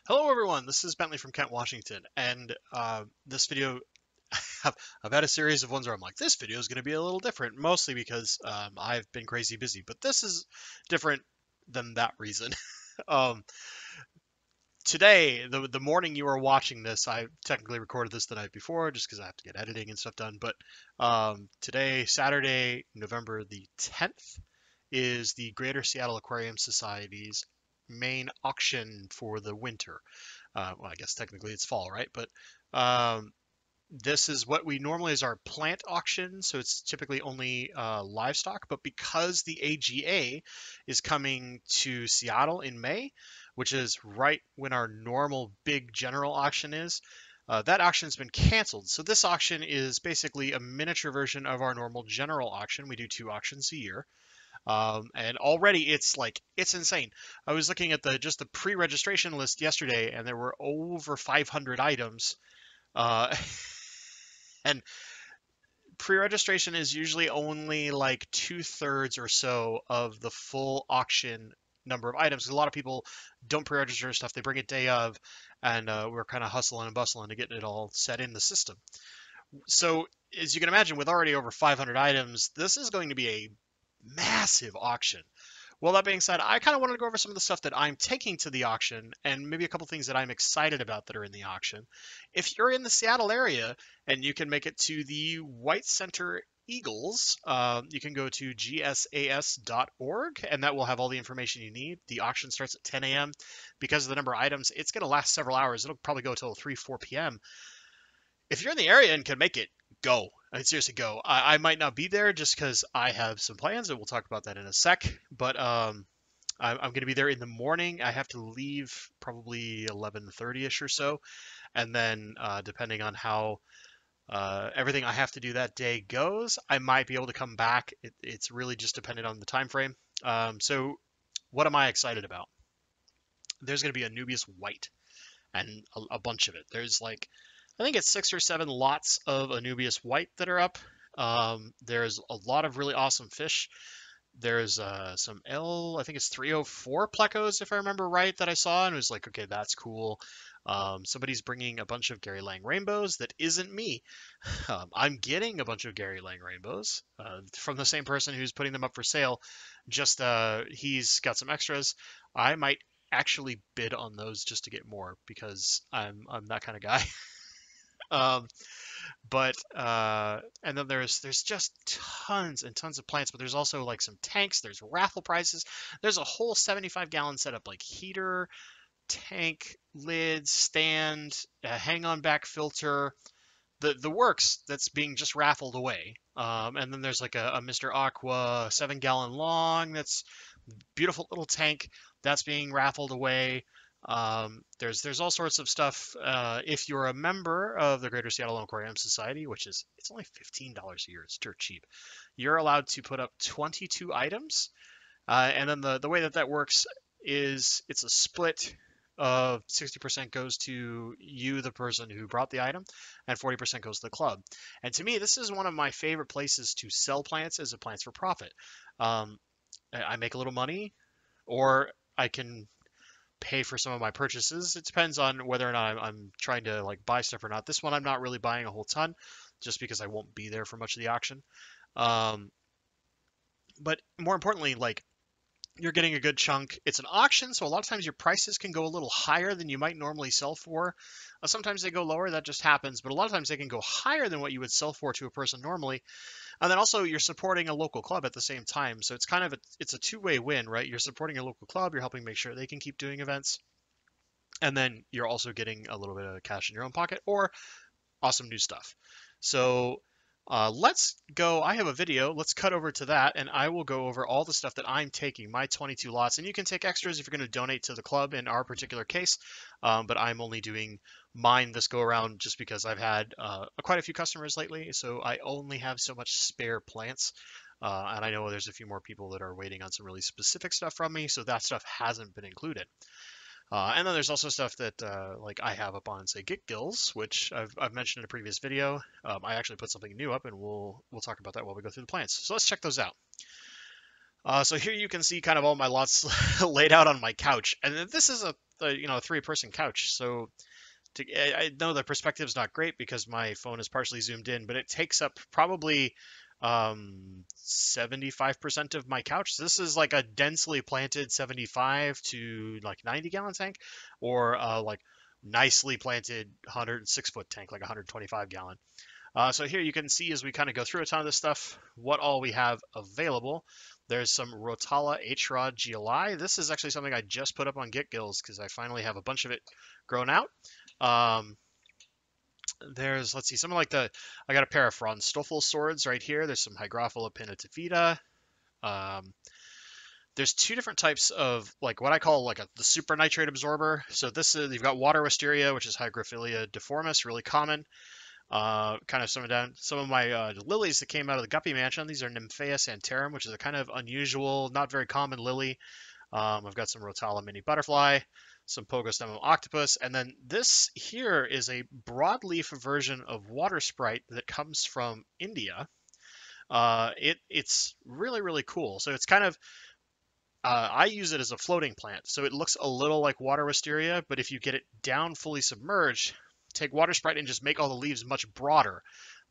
Hello everyone, this is Bentley from Kent, Washington, and this video, I've had a series of ones where I'm like, this video is going to be a little different, mostly because I've been crazy busy, but this is different than that reason. um, Today, the morning you are watching this, I technically recorded this the night before just because I have to get editing and stuff done, but today, Saturday, November the 10th, is the Greater Seattle Aquarium Society's main auction for the winter. Well, I guess technically it's fall, right? But um, this is what we normally is our plant auction, so it's typically only livestock. But because the AGA is coming to Seattle in May, which is right when our normal big general auction is, that auction's been canceled. So this auction is basically a miniature version of our normal general auction. We do 2 auctions a year. And already it's insane. I was looking at just the pre-registration list yesterday, and there were over 500 items. Uh, and pre-registration is usually only like 2/3 or so of the full auction number of items. 'Cause a lot of people don't pre-register stuff; they bring it day of, and we're kind of hustling and bustling to get it all set in the system. So, as you can imagine, with already over 500 items, this is going to be a massive auction. Well, that being said, I kind of wanted to go over some of the stuff that I'm taking to the auction and maybe a couple things that I'm excited about that are in the auction. If you're in the Seattle area and you can make it to the White Center Eagles, you can go to gsas.org and that will have all the information you need. The auction starts at 10 a.m. Because of the number of items, it's going to last several hours. It'll probably go until 3, 4 p.m. If you're in the area and can make it, go. I mean, seriously, go. I might not be there just because I have some plans, and we'll talk about that in a sec. But I'm going to be there in the morning. I have to leave probably 11:30ish or so, and then depending on how everything I have to do that day goes, I might be able to come back. It's really just dependent on the time frame. So, what am I excited about? There's going to be a Nubius White and a bunch of it. There's like I think it's 6 or 7 lots of Anubias white that are up. There's a lot of really awesome fish. There's some I think it's 304 plecos, if I remember right, that I saw, and it was like, okay, that's cool. Somebody's bringing a bunch of Gary Lang rainbows that isn't me. I'm getting a bunch of Gary Lang rainbows from the same person who's putting them up for sale. Just he's got some extras. I might actually bid on those just to get more because I'm that kind of guy. Um, but and then there's just tons and tons of plants, but there's also like some tanks. There's raffle prizes. There's a whole 75-gallon setup, like heater, tank, lid, stand, hang-on back filter, the works that's being just raffled away. And then there's like a Mr. Aqua 7-gallon long that's beautiful little tank that's being raffled away. There's all sorts of stuff. If you're a member of the Greater Seattle Aquarium Society, which is it's only $15 a year, it's dirt cheap. You're allowed to put up 22 items, and then the way that works is it's a split of 60% goes to you, the person who brought the item, and 40% goes to the club. And to me, this is one of my favorite places to sell plants as a plants for profit. Um, I make a little money, or I can pay for some of my purchases. It depends on whether or not I'm trying to like buy stuff or not. This one I'm not really buying a whole ton, just because I won't be there for much of the auction. Um, but more importantly, like you're getting a good chunk. It's an auction, so a lot of times your prices can go a little higher than you might normally sell for. Sometimes they go lower, that just happens, but a lot of times they can go higher than what you would sell for to a person normally. And then also you're supporting a local club at the same time. So it's kind of it's a two-way win, right? You're supporting your local club, you're helping make sure they can keep doing events, and then you're also getting a little bit of cash in your own pocket or awesome new stuff. So let's go. I have a video. Let's cut over to that, and I will go over all the stuff that I'm taking, my 22 lots. And you can take extras if you're going to donate to the club in our particular case. But I'm only doing mine this go around just because I've had quite a few customers lately. So I only have so much spare plants. And I know there's a few more people that are waiting on some really specific stuff from me. So that stuff hasn't been included. And then there's also stuff that like I have up on, say, Git Gills, which I've mentioned in a previous video. I actually put something new up, and we'll talk about that while we go through the plants. So let's check those out. So here you can see kind of all my lots laid out on my couch, and this is a three-person couch. So I know the perspective is not great because my phone is partially zoomed in, but it takes up probably 75% of my couch. This is like a densely planted 75 to like 90 gallon tank, or like nicely planted 106-foot tank, like 125 gallon. So here you can see as we kind of go through a ton of this stuff, what all we have available. There's some Rotala H-Rod GLI. This is actually something I just put up on GetGills because I finally have a bunch of it grown out. Um, let's see, something like I got a pair of Franstoffel swords right here. There's some Hygrophila pinnatifida. Um, there's two different types of like what I call like the super nitrate absorber. So this is, you've got water wisteria, which is Hygrophila deformis, really common. Kind of some of my lilies that came out of the Guppy Mansion. These are Nymphaea santarum, which is a kind of unusual, not very common lily. I've got some Rotala mini butterfly, some Pogostemum octopus, and then this here is a broadleaf version of water sprite that comes from India. It's really really cool. So it's kind of I use it as a floating plant, so it looks a little like water wisteria, but if you get it down fully submerged, take water sprite and just make all the leaves much broader.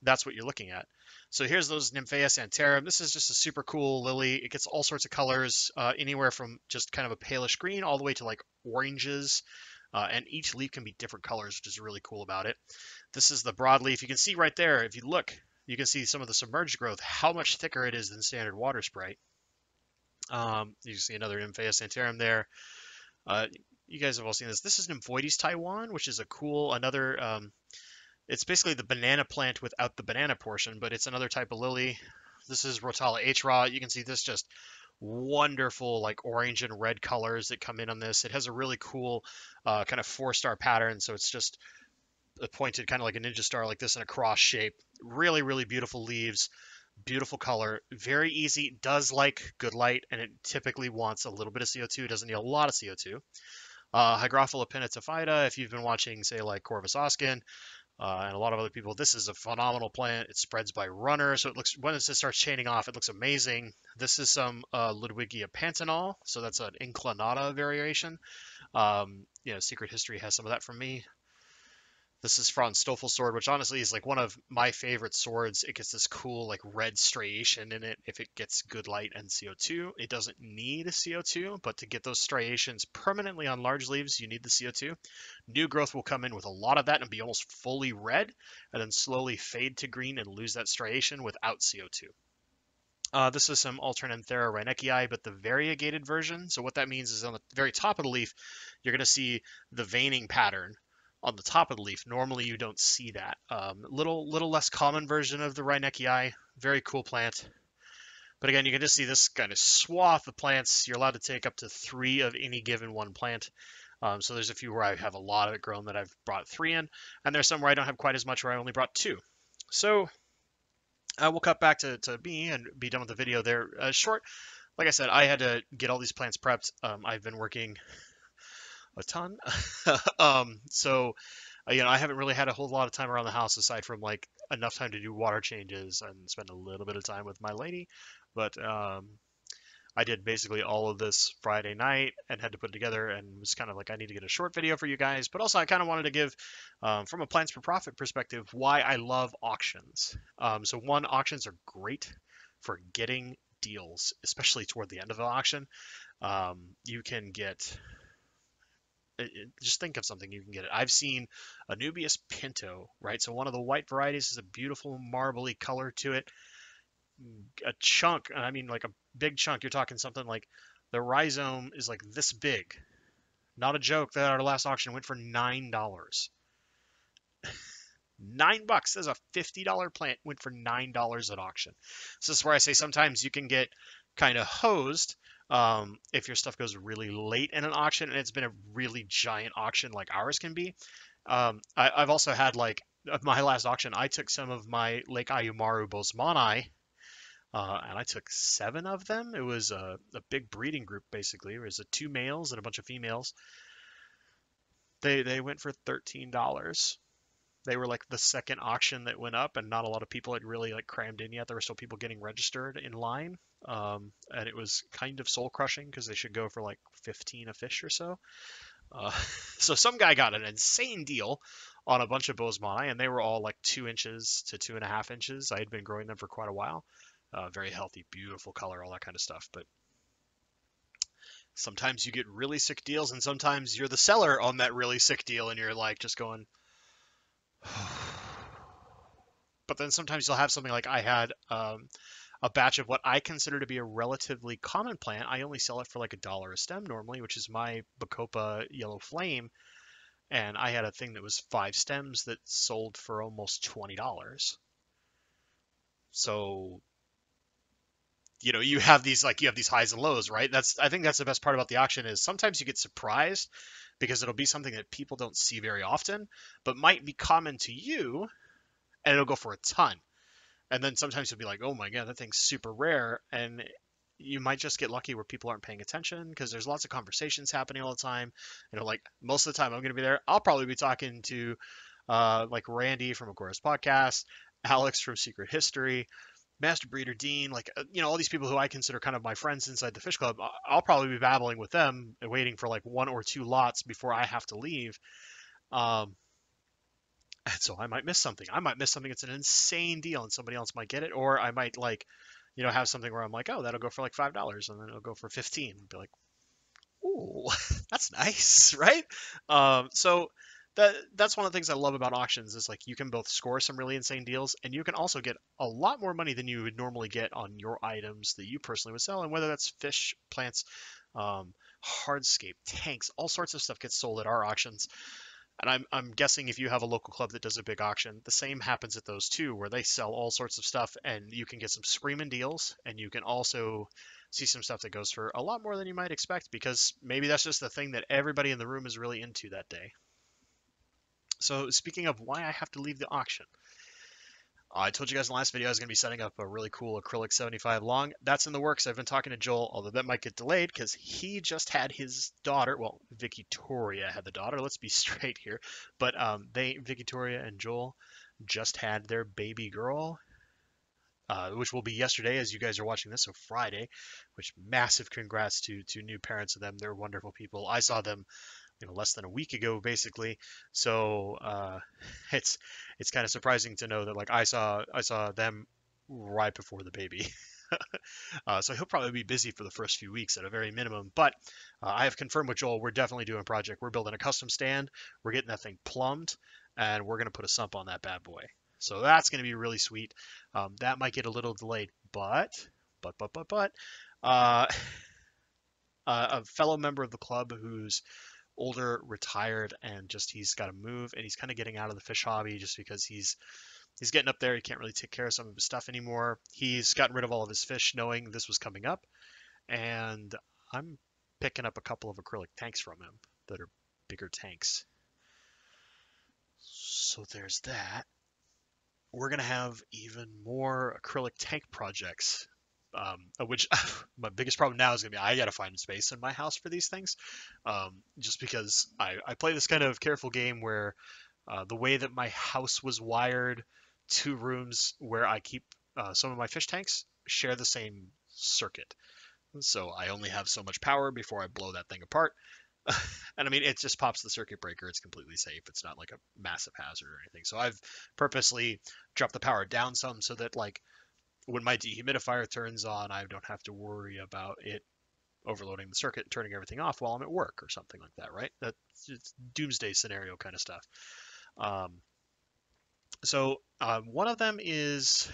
That's what you're looking at. So here's those Nymphaea santarum. This is just a super cool lily. It gets all sorts of colors, anywhere from just kind of a palish green all the way to like oranges. And each leaf can be different colors, which is really cool about it. This is the broadleaf. You can see right there, if you look, you can see some of the submerged growth, how much thicker it is than standard water sprite. You see another Nymphaea santarum there. You guys have all seen this. This is Nymphoides Taiwan, which is a cool, it's basically the banana plant without the banana portion, but it's another type of lily. This is Rotala H-Rod. You can see this just wonderful like orange and red colors that come in on this. It has a really cool kind of four-star pattern, so it's just pointed kind of like a ninja star like this in a cross shape. Really, really beautiful leaves. Beautiful color, very easy, does like good light, and it typically wants a little bit of CO2, doesn't need a lot of CO2. Hygrophila pinnatifida, if you've been watching, say, like Corvus Oskin, and a lot of other people, this is a phenomenal plant. It spreads by runner, so it looks, when it starts chaining off, it looks amazing. This is some Ludwigia pantanal, so that's an inclinata variation. Secret History has some of that from me. This is Franz Stoffel sword, which honestly is like one of my favorite swords. It gets this cool like red striation in it if it gets good light and CO2. It doesn't need CO2, but to get those striations permanently on large leaves, you need the CO2. New growth will come in with a lot of that and be almost fully red, and then slowly fade to green and lose that striation without CO2. This is some Alternanthera reinekii, but the variegated version. So what that means is on the very top of the leaf, you're going to see the veining pattern on the top of the leaf. Normally you don't see that. Little less common version of the reinekii. Very cool plant. But again, you can just see this kind of swath of plants. You're allowed to take up to 3 of any given one plant. So there's a few where I have a lot of it grown that I've brought 3 in, and there's some where I don't have quite as much where I only brought 2. So we'll cut back to me and be done with the video there. Short, like I said, I had to get all these plants prepped. I've been working a ton. So I haven't really had a whole lot of time around the house aside from like enough time to do water changes and spend a little bit of time with my lady. But I did basically all of this Friday night and had to put it together, and was kind of like, I need to get a short video for you guys. But also I kind of wanted to give, from a plants for profit perspective, why I love auctions. So one, auctions are great for getting deals, especially toward the end of the auction. You can get just think of something, you can get it. I've seen Anubias Pinto, right? So one of the white varieties is a beautiful marbly color to it. A chunk, I mean like a big chunk, you're talking something like the rhizome is like this big. Not a joke, that our last auction went for $9. $9. There's a $50 plant, went for $9 at auction. So this is where I say sometimes you can get kind of hosed if your stuff goes really late in an auction and it's been a really giant auction like ours can be. I've also had like my last auction, I took some of my Lake Ayumaru Bosemani, and I took 7 of them. It was a big breeding group basically. It was 2 males and a bunch of females. They went for $13. They were like the second auction that went up, and not a lot of people had really like crammed in yet. There were still people getting registered in line, and it was kind of soul crushing because they should go for like 15 a fish or so. Uh, so some guy got an insane deal on a bunch of bosmai, and they were all like 2 inches to 2.5 inches. I had been growing them for quite a while. Very healthy, beautiful color, all that kind of stuff. But sometimes you get really sick deals, and sometimes you're the seller on that really sick deal, and you're like just going. But then sometimes you'll have something like I had a batch of what I consider to be a relatively common plant. I only sell it for like $1 a stem normally, which is my Bacopa Yellow Flame. And I had a thing that was 5 stems that sold for almost $20. So, you have these highs and lows, right? I think that's the best part about the auction is sometimes you get surprised because it'll be something that people don't see very often, but might be common to you, and it'll go for a ton. And then sometimes you'll be like, oh my God, that thing's super rare. And you might just get lucky where people aren't paying attention because there's lots of conversations happening all the time. Like most of the time I'm going to be there. I'll probably be talking to like Randy from Agora's podcast, Alex from Secret History, Master Breeder Dean, all these people who I consider kind of my friends inside the fish club. I'll probably be babbling with them and waiting for like 1 or 2 lots before I have to leave. Um, and so I might miss something. I might miss something that's an insane deal and somebody else might get it. Or I might have something where I'm like, oh, that'll go for like $5 and then it'll go for 15 and be like, ooh, that's nice, right? So that's one of the things I love about auctions is like you can both score some really insane deals and you can also get a lot more money than you would normally get on your items that you personally would sell. And whether that's fish, plants, um, hardscape, tanks, all sorts of stuff gets sold at our auctions. And I'm guessing if you have a local club that does a big auction, the same happens at those too, where they sell all sorts of stuff and you can get some screaming deals and you can also see some stuff that goes for a lot more than you might expect because maybe that's just the thing that everybody in the room is really into that day. So speaking of why I have to leave the auction, I told you guys in the last video I was going to be setting up a really cool acrylic 75 long. That's in the works. I've been talking to Joel, although that might get delayed because he just had his daughter. Well, Victoria had the daughter. Let's be straight here. But Victoria and Joel just had their baby girl, which will be yesterday as you guys are watching this, so Friday. Which massive congrats to new parents of them. They're wonderful people. I saw them less than a week ago, basically. So it's it's kind of surprising to know that like I saw them right before the baby. So he'll probably be busy for the first few weeks at a very minimum. But I have confirmed with Joel we're definitely doing a project. We're building a custom stand. We're getting that thing plumbed, and we're gonna put a sump on that bad boy. So that's gonna be really sweet. That might get a little delayed, but uh, a fellow member of the club who's older, retired, and just he's got to move, and he's kind of getting out of the fish hobby just because he's getting up there. He can't really take care of some of his stuff anymore. He's gotten rid of all of his fish, knowing this was coming up, and I'm picking up a couple of acrylic tanks from him that are bigger tanks. So there's that. We're gonna have even more acrylic tank projects. Which my biggest problem now is gonna be I gotta find space in my house for these things, just because I play this kind of careful game where the way that my house was wired, 2 rooms where I keep some of my fish tanks share the same circuit, so I only have so much power before I blow that thing apart. And I mean, it just pops the circuit breaker. It's completely safe. It's not like a massive hazard or anything. So I've purposely dropped the power down some so that like when my dehumidifier turns on, I don't have to worry about it overloading the circuit and turning everything off while I'm at work or something like that, right? That's it's doomsday scenario kind of stuff. Um, so one of them is,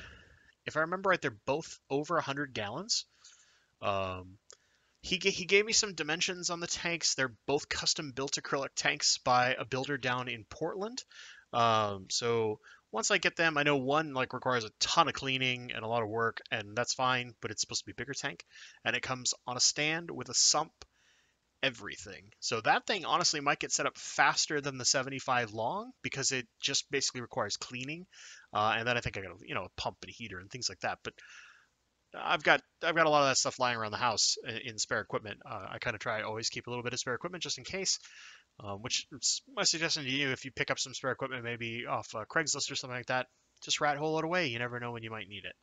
if I remember right, they're both over 100 gallons. Um, he gave me some dimensions on the tanks. They're both custom built acrylic tanks by a builder down in Portland. So once I get them, I know one like requires a ton of cleaning and a lot of work, and that's fine, but it's supposed to be a bigger tank, and it comes on a stand with a sump, everything. So that thing honestly might get set up faster than the 75 long because it just basically requires cleaning, and then I think I got a pump and a heater and things like that. But I've got a lot of that stuff lying around the house in spare equipment. I kind of try always keep a little bit of spare equipment just in case. Which is my suggestion to you: if you pick up some spare equipment, maybe off Craigslist or something like that, just rat hole it away. You never know when you might need it.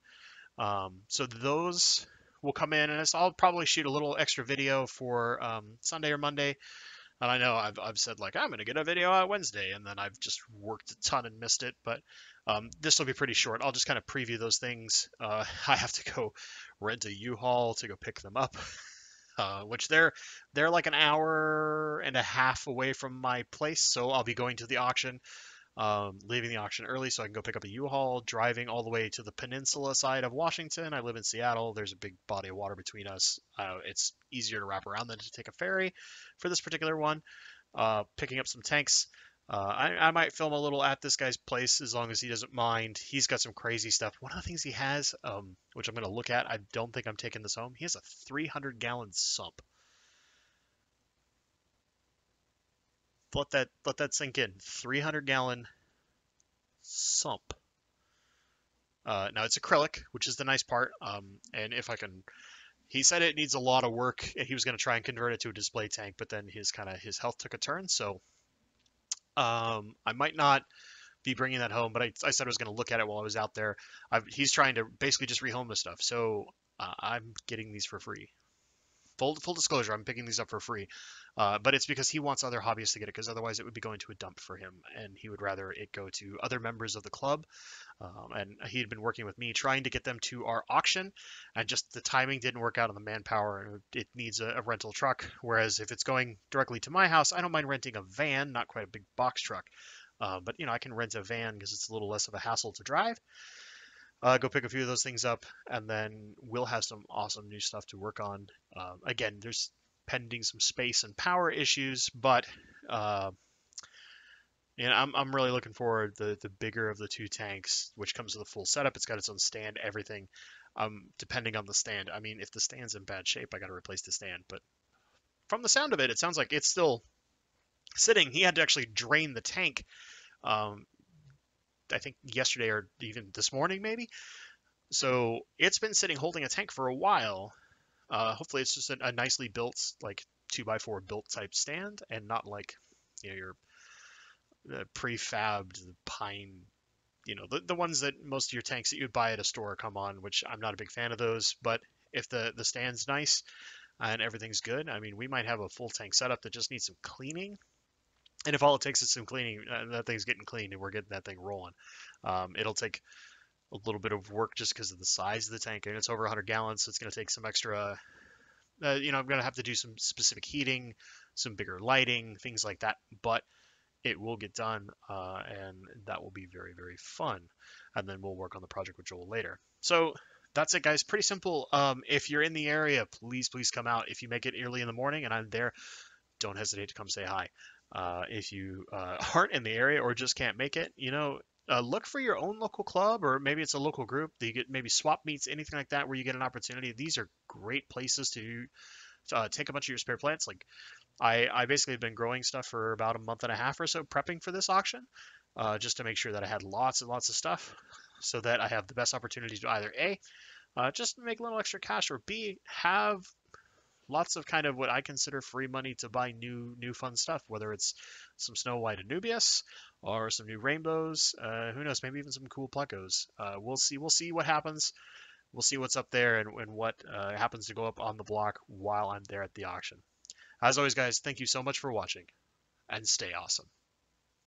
So those will come in, and I'll probably shoot a little extra video for Sunday or Monday And I know I've said like I'm gonna get a video out Wednesday, and then I've just worked a ton and missed it. But this will be pretty short. I'll just kind of preview those things. I have to go rent a U-Haul to go pick them up, which they're like an hour and a half away from my place, so I'll be going to the auction, leaving the auction early so I can go pick up a U-Haul, driving all the way to the peninsula side of Washington. I live in Seattle. There's a big body of water between us. It's easier to wrap around than to take a ferry for this particular one. Picking up some tanks. I might film a little at this guy's place as long as he doesn't mind. He's got some crazy stuff. One of the things he has, which I'm going to look at, I don't think I'm taking this home. He has a 300-gallon sump. Let that sink in. 300-gallon sump. Now it's acrylic, which is the nice part. And if I can, he said it needs a lot of work. He was going to try and convert it to a display tank, but then his health took a turn. So I might not be bringing that home, but I said I was going to look at it while I was out there. He's trying to basically just rehome the stuff. So I'm getting these for free. Full disclosure, I'm picking these up for free, but it's because he wants other hobbyists to get it, because otherwise it would be going to a dump for him, and he would rather it go to other members of the club. And he had been working with me trying to get them to our auction, and just the timing didn't work out on the manpower, and it needs a rental truck. Whereas if it's going directly to my house, I don't mind renting a van, not quite a big box truck, but I can rent a van because it's a little less of a hassle to drive. Go pick a few of those things up, and then we'll have some awesome new stuff to work on. Again, there's pending some space and power issues, but uh, I'm really looking forward. The bigger of the two tanks, which comes with a full setup, it's got its own stand, everything. Depending on the stand, I mean, if the stand's in bad shape, I got to replace the stand. But from the sound of it, it sounds like it's still sitting. He had to actually drain the tank. Um, I think yesterday or even this morning, maybe. So it's been sitting holding a tank for a while. Hopefully, it's just a nicely built, like 2x4 built type stand, and not like your prefabbed pine. The ones that most of your tanks that you'd buy at a store come on, which I'm not a big fan of those. But if the stand's nice and everything's good, I mean, we might have a full tank setup that just needs some cleaning. And if all it takes is some cleaning, that thing's getting cleaned and we're getting that thing rolling. It'll take a little bit of work just because of the size of the tank, and it's over 100 gallons, so it's going to take some extra. I'm going to have to do some specific heating, some bigger lighting, things like that, but it will get done, and that will be very, very fun. And then we'll work on the project with Joel later. So that's it, guys. Pretty simple. If you're in the area, please come out. If you make it early in the morning and I'm there, don't hesitate to come say hi. If you aren't in the area or just can't make it, look for your own local club, or maybe it's a local group that you get, maybe swap meets, anything like that, where you get an opportunity. These are great places to take a bunch of your spare plants. Like I basically have been growing stuff for about a month and a half or so, prepping for this auction, just to make sure that I had lots and lots of stuff, so that I have the best opportunity to either A, just make a little extra cash, or B, have lots of kind of what I consider free money to buy new fun stuff, whether it's some Snow White Anubias or some new rainbows. Who knows? Maybe even some cool Plecos. We'll see. We'll see what happens. We'll see what's up there, and what happens to go up on the block while I'm there at the auction. As always, guys, thank you so much for watching, and stay awesome.